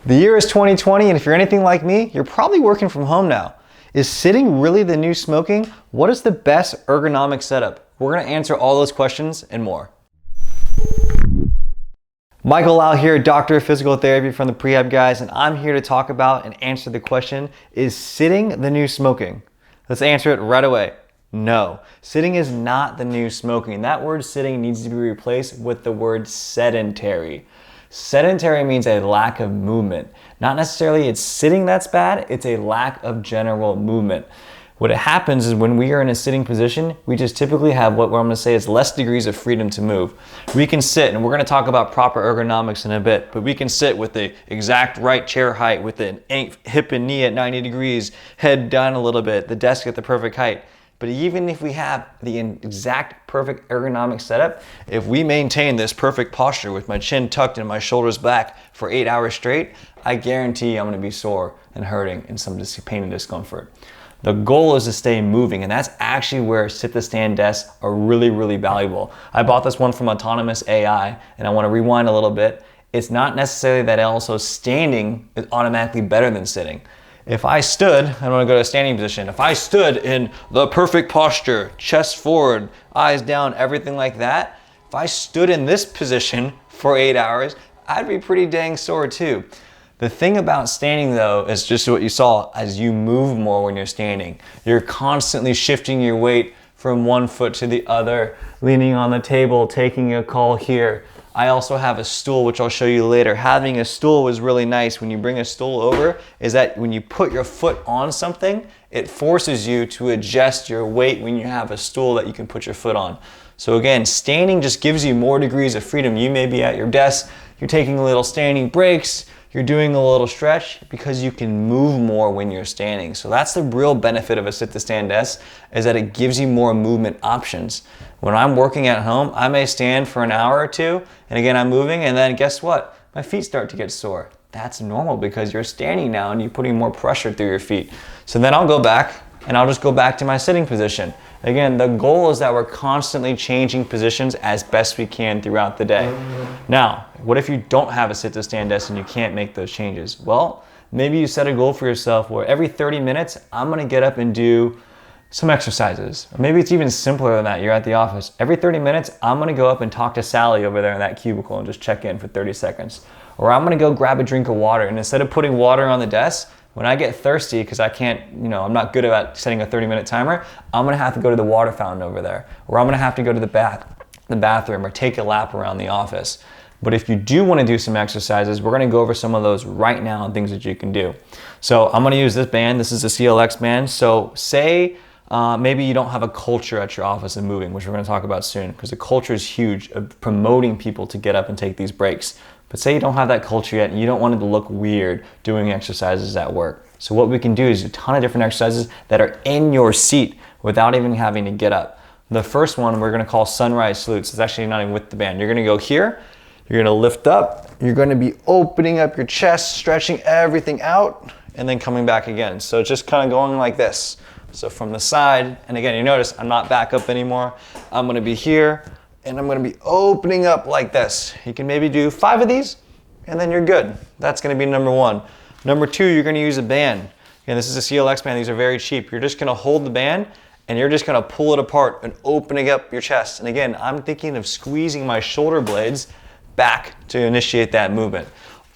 The year is 2020, and if you're anything like me, you're probably working from home now. Is sitting really the new smoking? What is the best ergonomic setup? We're gonna answer all those questions and more. Michael Lau here, Doctor of Physical Therapy from the Prehab Guys, and I'm here to talk about and answer the question, is sitting the new smoking? Let's answer it right away. No, sitting is not the new smoking. That word sitting needs to be replaced with the word sedentary. Sedentary means a lack of movement. Not necessarily it's sitting that's bad, it's a lack of general movement. What happens is when we are in a sitting position, we just typically have what I'm gonna say is less degrees of freedom to move. We can sit, and we're gonna talk about proper ergonomics in a bit, but we can sit with the exact right chair height, with the hip and knee at 90 degrees, head down a little bit, the desk at the perfect height. But even if we have the exact perfect ergonomic setup, if we maintain this perfect posture with my chin tucked and my shoulders back for 8 hours straight, I guarantee I'm gonna be sore and hurting and some pain and discomfort. The goal is to stay moving, and that's actually where sit-to-stand desks are really valuable. I bought this one from Autonomous AI, and I wanna rewind a little bit. It's not necessarily that also standing is automatically better than sitting. If I stood, I don't want to go to a standing position. If I stood in the perfect posture, chest forward, eyes down, everything like that, if I stood in this position for 8 hours, I'd be pretty dang sore too. The thing about standing though is just what you saw, as you move more when you're standing. You're constantly shifting your weight from one foot to the other, leaning on the table, taking a call here. I also have a stool, which I'll show you later. Having a stool is really nice. When you bring a stool over, is that when you put your foot on something, it forces you to adjust your weight when you have a stool that you can put your foot on. So again, standing just gives you more degrees of freedom. You may be at your desk, you're taking a little standing breaks, you're doing a little stretch because you can move more when you're standing. So that's the real benefit of a sit-to-stand desk, is that it gives you more movement options. When I'm working at home, I may stand for an hour or two, and again, I'm moving, and then guess what? My feet start to get sore. That's normal because you're standing now and you're putting more pressure through your feet. So then I'll go back, and I'll just go back to my sitting position. Again, the goal is that we're constantly changing positions as best we can throughout the day. Now, what if you don't have a sit-to-stand desk and you can't make those changes? Well, maybe you set a goal for yourself where every 30 minutes, I'm gonna get up and do some exercises. Or maybe it's even simpler than that. You're at the office. Every 30 minutes, I'm gonna go up and talk to Sally over there in that cubicle and just check in for 30 seconds. Or I'm gonna go grab a drink of water, and instead of putting water on the desk, when I get thirsty, because I can't, I'm not good about setting a 30-minute timer, I'm gonna have to go to the water fountain over there. Or I'm gonna have to go to the bathroom or take a lap around the office. But if you do wanna do some exercises, we're gonna go over some of those right now and things that you can do. So I'm gonna use this band. This is a CLX band. So say maybe you don't have a culture at your office of moving, which we're gonna talk about soon, because the culture is huge of promoting people to get up and take these breaks. But say you don't have that culture yet and you don't want it to look weird doing exercises at work. So what we can do is a ton of different exercises that are in your seat without even having to get up. The first one we're gonna call sunrise salutes. It's actually not even with the band. You're gonna go here, you're gonna lift up, you're gonna be opening up your chest, stretching everything out, and then coming back again. So it's just kind of going like this. So from the side, and again, you notice I'm not back up anymore. I'm gonna be here, and I'm gonna be opening up like this. You can maybe do 5 of these, and then you're good. That's gonna be number 1. Number 2, you're gonna use a band. Again, this is a CLX band. These are very cheap. You're just gonna hold the band, and you're just gonna pull it apart and opening up your chest. And again, I'm thinking of squeezing my shoulder blades back to initiate that movement.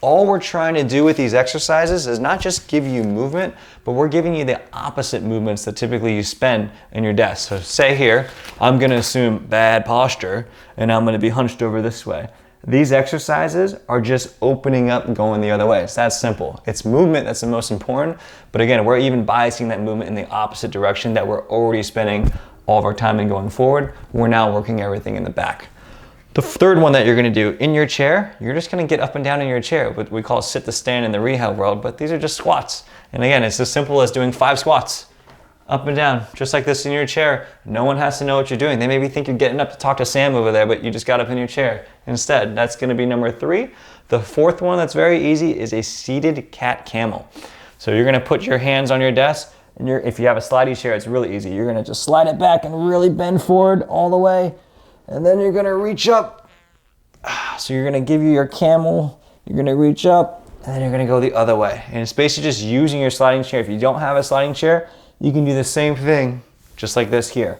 All we're trying to do with these exercises is not just give you movement, but we're giving you the opposite movements that typically you spend in your desk. So say here, I'm gonna assume bad posture, and I'm gonna be hunched over this way. These exercises are just opening up and going the other way. It's that simple. It's movement that's the most important, but again, we're even biasing that movement in the opposite direction that we're already spending all of our time in going forward. We're now working everything in the back. The third one that you're gonna do in your chair, you're just gonna get up and down in your chair, what we call sit to stand in the rehab world, but these are just squats. And again, it's as simple as doing 5 squats, up and down, just like this in your chair. No one has to know what you're doing. They maybe think you're getting up to talk to Sam over there, but you just got up in your chair instead. That's gonna be number 3. The fourth one that's very easy is a seated cat camel. So you're gonna put your hands on your desk, and if you have a slidey chair, it's really easy. You're gonna just slide it back and really bend forward all the way. And then you're gonna reach up. So you're gonna give you your camel, you're gonna reach up, and then you're gonna go the other way. And it's basically just using your sliding chair. If you don't have a sliding chair, you can do the same thing, just like this here.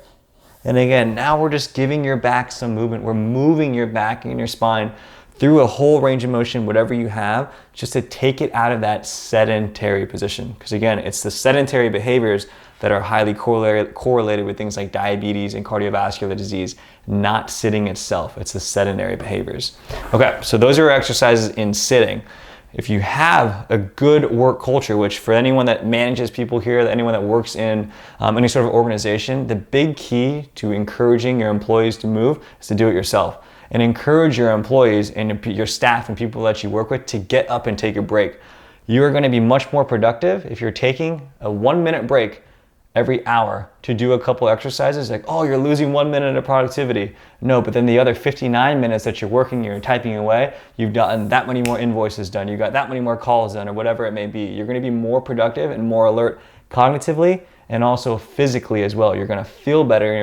And again, now we're just giving your back some movement. We're moving your back and your spine through a whole range of motion, whatever you have, just to take it out of that sedentary position. Because again, it's the sedentary behaviors that are highly correlated with things like diabetes and cardiovascular disease, not sitting itself. It's the sedentary behaviors. Okay, so those are exercises in sitting. If you have a good work culture, which for anyone that manages people here, anyone that works in any sort of organization, the big key to encouraging your employees to move is to do it yourself. And encourage your employees and your staff and people that you work with to get up and take a break. You are going to be much more productive if you're taking a 1-minute break every hour to do a couple exercises. Like, oh, you're losing 1 minute of productivity. No, but then the other 59 minutes that you're working, you're typing away, you've gotten that many more invoices done, you got that many more calls done, or whatever it may be. You're going to be more productive and more alert cognitively and also physically as well. You're going to feel better, and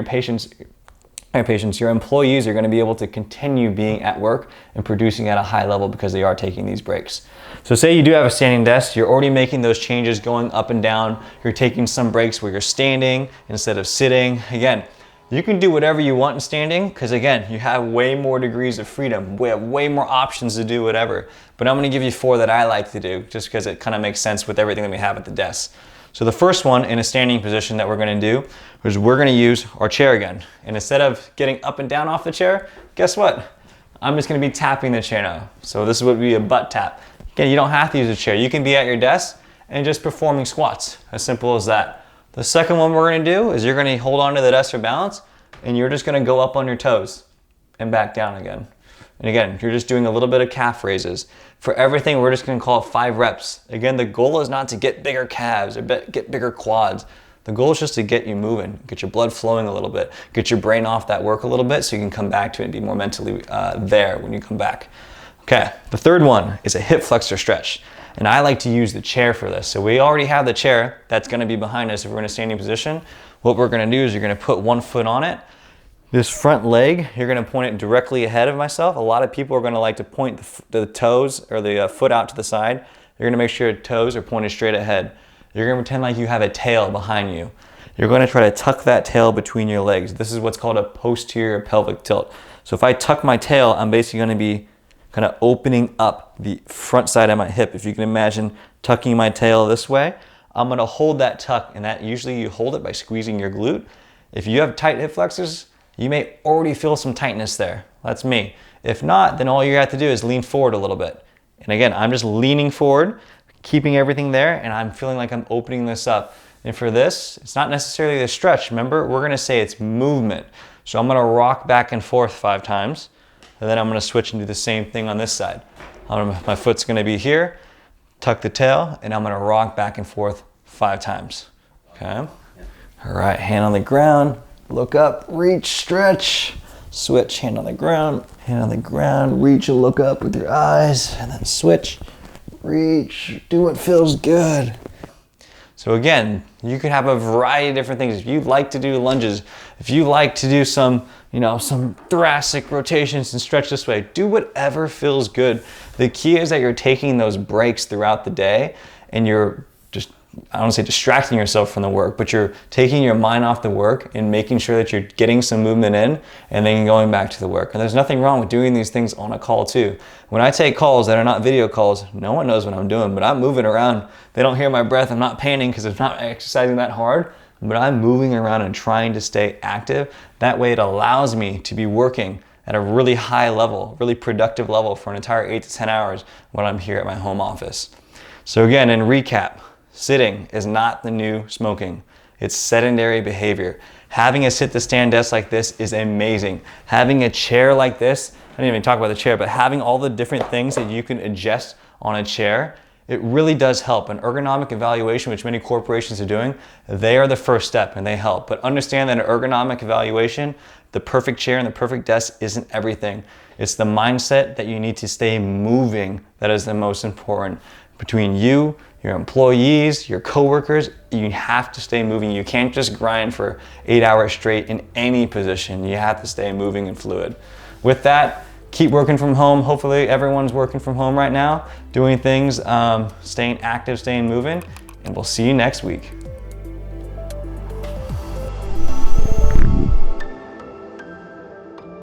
your employees are going to be able to continue being at work and producing at a high level because they are taking these breaks. So say you do have a standing desk, you're already making those changes going up and down, you're taking some breaks where you're standing instead of sitting. Again, you can do whatever you want in standing because again, you have way more degrees of freedom. We have way more options to do whatever. But I'm going to give you 4 that I like to do just because it kind of makes sense with everything that we have at the desk. So the first one in a standing position that we're going to do is we're going to use our chair again. And instead of getting up and down off the chair, guess what? I'm just going to be tapping the chair now. So this would be a butt tap. Again, you don't have to use a chair. You can be at your desk and just performing squats. As simple as that. The second one we're going to do is you're going to hold on to the desk for balance and you're just going to go up on your toes and back down again. And again, you're just doing a little bit of calf raises. For everything, we're just going to call it 5 reps. Again, the goal is not to get bigger calves or get bigger quads. The goal is just to get you moving, get your blood flowing a little bit, get your brain off that work a little bit so you can come back to it and be more mentally there when you come back. Okay, the third one is a hip flexor stretch. And I like to use the chair for this. So we already have the chair that's going to be behind us if we're in a standing position. What we're going to do is you're going to put one foot on it. This front leg, you're going to point it directly ahead of myself. A lot of people are going to like to point the toes or the foot out to the side. You're going to make sure your toes are pointed straight ahead. You're going to pretend like you have a tail behind you. You're going to try to tuck that tail between your legs. This is what's called a posterior pelvic tilt. So if I tuck my tail, I'm basically going to be kind of opening up the front side of my hip. If you can imagine tucking my tail this way, I'm going to hold that tuck, and that usually you hold it by squeezing your glute. If you have tight hip flexors, you may already feel some tightness there. That's me. If not, then all you have to do is lean forward a little bit. And again, I'm just leaning forward, keeping everything there, and I'm feeling like I'm opening this up. And for this, it's not necessarily a stretch. Remember, we're gonna say it's movement. So I'm gonna rock back and forth 5 times, and then I'm gonna switch and do the same thing on this side. My foot's gonna be here, tuck the tail, and I'm gonna rock back and forth 5 times. Okay? All right, hand on the ground. Look up, reach, stretch, switch, hand on the ground, reach and look up with your eyes, and then switch, reach, do what feels good. So again, you could have a variety of different things. If you like to do lunges, if you like to do some thoracic rotations and stretch this way, do whatever feels good. The key is that you're taking those breaks throughout the day and you're just, I don't want to say distracting yourself from the work, but you're taking your mind off the work and making sure that you're getting some movement in and then going back to the work. And there's nothing wrong with doing these things on a call too. When I take calls that are not video calls, no one knows what I'm doing, but I'm moving around. They don't hear my breath. I'm not panting because I'm not exercising that hard, but I'm moving around and trying to stay active. That way it allows me to be working at a really high level, really productive level for an entire 8 to 10 hours when I'm here at my home office. So again, in recap, sitting is not the new smoking. It's sedentary behavior. Having a sit-to-stand desk like this is amazing. Having a chair like this, I didn't even talk about the chair, but having all the different things that you can adjust on a chair, it really does help. An ergonomic evaluation, which many corporations are doing, they are the first step and they help. But understand that an ergonomic evaluation, the perfect chair and the perfect desk isn't everything. It's the mindset that you need to stay moving that is the most important. Between you, your employees, your coworkers, you have to stay moving. You can't just grind for 8 hours straight in any position. You have to stay moving and fluid. With that, keep working from home. Hopefully everyone's working from home right now, doing things, staying active, staying moving, and we'll see you next week.